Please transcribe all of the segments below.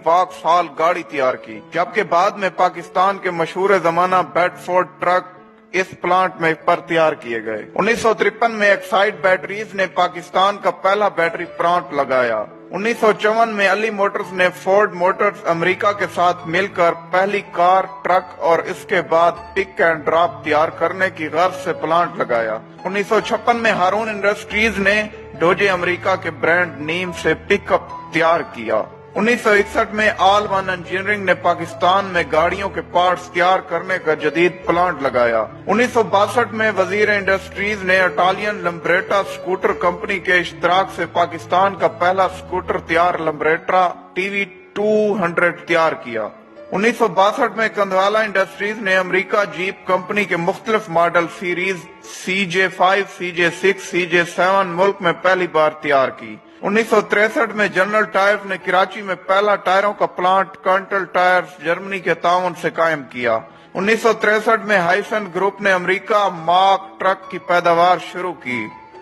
واکسال گاڑی تیار کی، جبکہ بعد میں پاکستان کے مشہور زمانہ بیڈفورڈ ٹرک اس پلانٹ میں پر تیار کیے گئے۔ 1953 میں ایکسائڈ بیٹریز نے پاکستان کا پہلا بیٹری پلانٹ لگایا۔ 1954 میں علی موٹرز نے فورڈ موٹرز امریکہ کے ساتھ مل کر پہلی کار، ٹرک اور اس کے بعد پک اینڈ ڈراپ تیار کرنے کی غرض سے پلانٹ لگایا۔ 1956 میں ہارون انڈسٹریز نے ڈوجے امریکہ کے برانڈ نیم سے پک اپ تیار کیا۔ 1961 میں آل ون انجینئرنگ نے پاکستان میں گاڑیوں کے پارٹس تیار کرنے کا جدید پلانٹ لگایا۔ 1962 میں وزیر انڈسٹریز نے اٹالین لمبریٹا سکوٹر کمپنی کے اشتراک سے پاکستان کا پہلا سکوٹر تیار لمبریٹا TV200 تیار کیا۔ 1962 میں کندوالا انڈسٹریز نے امریکہ جیپ کمپنی کے مختلف model series CJ5، CJ6، CJ7 ملک میں پہلی بار تیار کی۔ 1963 میں جنرل ٹائرز نے کراچی میں پہلا ٹائروں کا پلانٹ کانٹل ٹائرز جرمنی کے تعاون سے قائم کیا۔ 1963 میں ہائسن گروپ نے امریکہ مارک ٹرک کی پیداوار شروع کی۔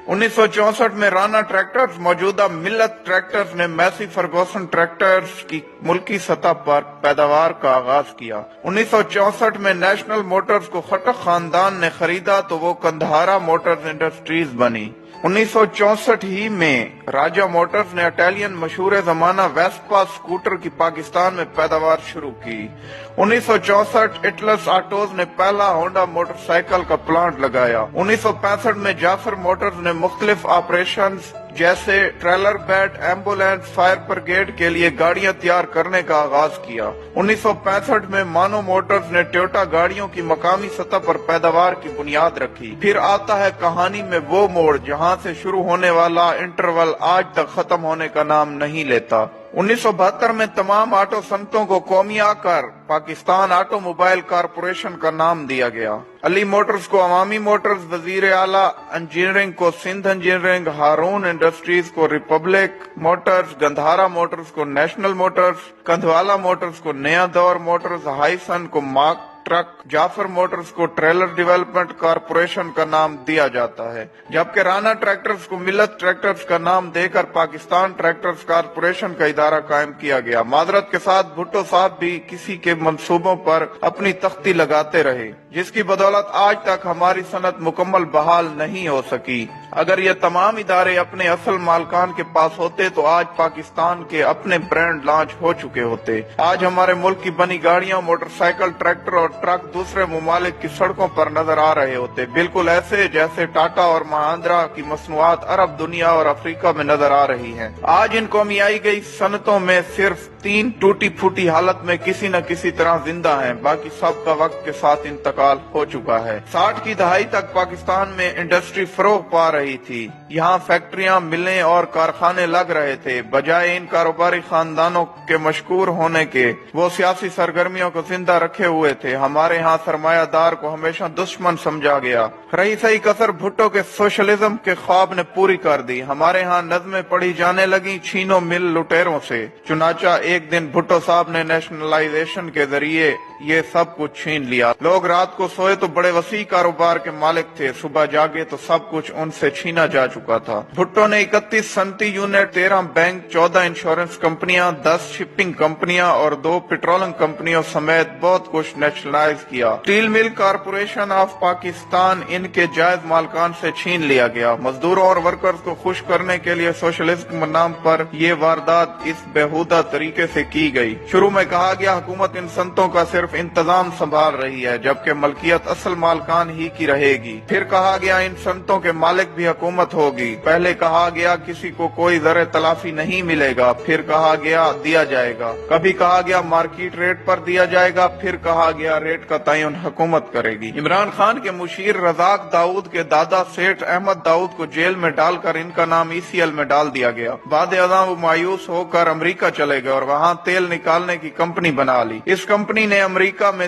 1964 میں رانا ٹریکٹرز موجودہ ملت ٹریکٹرز نے میسی فرگوسن ٹریکٹرز کی ملکی سطح پر پیداوار کا آغاز کیا۔ 1964 میں نیشنل موٹرز کو خٹک خاندان نے خریدا تو وہ کندہارا موٹرز انڈسٹریز بنی۔ 1964 ہی میں راجہ موٹرز نے اٹالین مشہور زمانہ ویسپا سکوٹر کی پاکستان میں پیداوار شروع کی۔ 1964 اٹلس آٹوز نے پہلا ہونڈا موٹر سائیکل کا پلانٹ لگایا۔ 1965 میں جعفر موٹرز نے مختلف آپریشنز جیسے trailer bed, ambulance, fire brigade کے لیے گاڑیاں تیار کرنے کا آغاز کیا۔ 1965 میں مانو موٹرز نے ٹویوٹا گاڑیوں کی مقامی سطح پر پیداوار کی بنیاد رکھی۔ پھر آتا ہے کہانی میں وہ موڑ جہاں سے شروع ہونے والا انٹرول آج تک ختم ہونے کا نام نہیں لیتا۔ 1972 میں تمام آٹو صنعتوں کو قومیہ کر پاکستان آٹو موبائل کارپوریشن کا نام دیا گیا۔ علی موٹرز کو عوامی موٹرز، وزیر اعلیٰ انجینئرنگ کو سندھ انجینئرنگ، ہارون انڈسٹریز کو ریپبلک موٹرز، گندھارا موٹرز کو نیشنل موٹرز، کندھوالا موٹرز کو نیا دور موٹرز، ہائسن کو مارک ٹرک، جعفر موٹرز کو ٹریلر ڈیولپمنٹ کارپوریشن کا نام دیا جاتا ہے، جبکہ رانا ٹریکٹرز کو ملت ٹریکٹرز کا نام دے کر پاکستان ٹریکٹرز کارپوریشن کا ادارہ قائم کیا گیا۔ معذرت کے ساتھ بھٹو صاحب بھی کسی کے منصوبوں پر اپنی تختی لگاتے رہے، جس کی بدولت آج تک ہماری صنعت مکمل بحال نہیں ہو سکی۔ اگر یہ تمام ادارے اپنے اصل مالکان کے پاس ہوتے تو آج پاکستان کے اپنے برانڈ لانچ ہو چکے ہوتے۔ آج ہمارے ملک کی بنی گاڑیاں، موٹر سائیکل، ٹریکٹر اور ٹرک دوسرے ممالک کی سڑکوں پر نظر آ رہے ہوتے، بالکل ایسے جیسے ٹاٹا اور مہندرا کی مصنوعات عرب، دنیا اور افریقہ میں نظر آ رہی ہیں۔ آج ان قومیائی گئی صنعتوں میں صرف 3 ٹوٹی پھوٹی حالت میں کسی نہ کسی طرح زندہ ہیں، باقی سب کا وقت کے ساتھ انتقال ہو چکا ہے۔ 60 کی دہائی تک پاکستان میں انڈسٹری فروغ پا رہی تھی، یہاں فیکٹریاں، ملیں اور کارخانے لگ رہے تھے۔ بجائے ان کاروباری خاندانوں کے مشکور ہونے کے، وہ سیاسی سرگرمیوں کو زندہ رکھے ہوئے تھے۔ ہمارے ہاں سرمایہ دار کو ہمیشہ دشمن سمجھا گیا۔ رہی صحیح کسر بھٹو کے سوشلزم کے خواب نے پوری کر دی۔ ہمارے ہاں نظمیں پڑھی جانے لگیں چھینو مل لٹیروں سے، چنانچہ ایک دن بھٹو صاحب نے نیشنلائزیشن کے ذریعے یہ سب کچھ چھین لیا۔ لوگ رات کو سوئے تو بڑے وسیع کاروبار کے مالک تھے، صبح جاگے تو سب کچھ ان سے چھینا جا چکا تھا۔ بھٹو نے 31 صنعتی یونٹ، 13 بینک، 14 انشورنس کمپنیاں، 10 شپنگ کمپنیاں اور 2 پیٹرولنگ کمپنیوں سمیت بہت کچھ نیشنلائز کیا۔ اسٹیل مل کارپوریشن آف پاکستان ان کے جائز مالکان سے چھین لیا گیا۔ مزدوروں اور ورکرز کو خوش کرنے کے لیے سوشلزم کے نام پر یہ واردات اس بےہودہ طریقے سے کی گئی۔ شروع میں کہا گیا حکومت ان صنعتوں کا صرف انتظام سنبھال رہی ہے، جبکہ ملکیت اصل مالکان ہی کی رہے گی۔ پھر کہا گیا ان صنعتوں کے مالک بھی حکومت ہوگی۔ پہلے کہا گیا کسی کو کوئی ذرہ تلافی نہیں ملے گا، پھر کہا گیا دیا جائے گا۔ کبھی کہا گیا مارکیٹ ریٹ پر دیا جائے گا، پھر کہا گیا ریٹ کا تعین حکومت کرے گی۔ عمران خان کے مشیر رزاق داؤد کے دادا سیٹھ احمد داؤد کو جیل میں ڈال کر ان کا نام ECL میں ڈال دیا گیا۔ بعد ازاں وہ مایوس ہو کر امریکہ چلے گئے اور وہاں تیل نکالنے کی کمپنی بنا لی۔ اس کمپنی نے امریکہ میں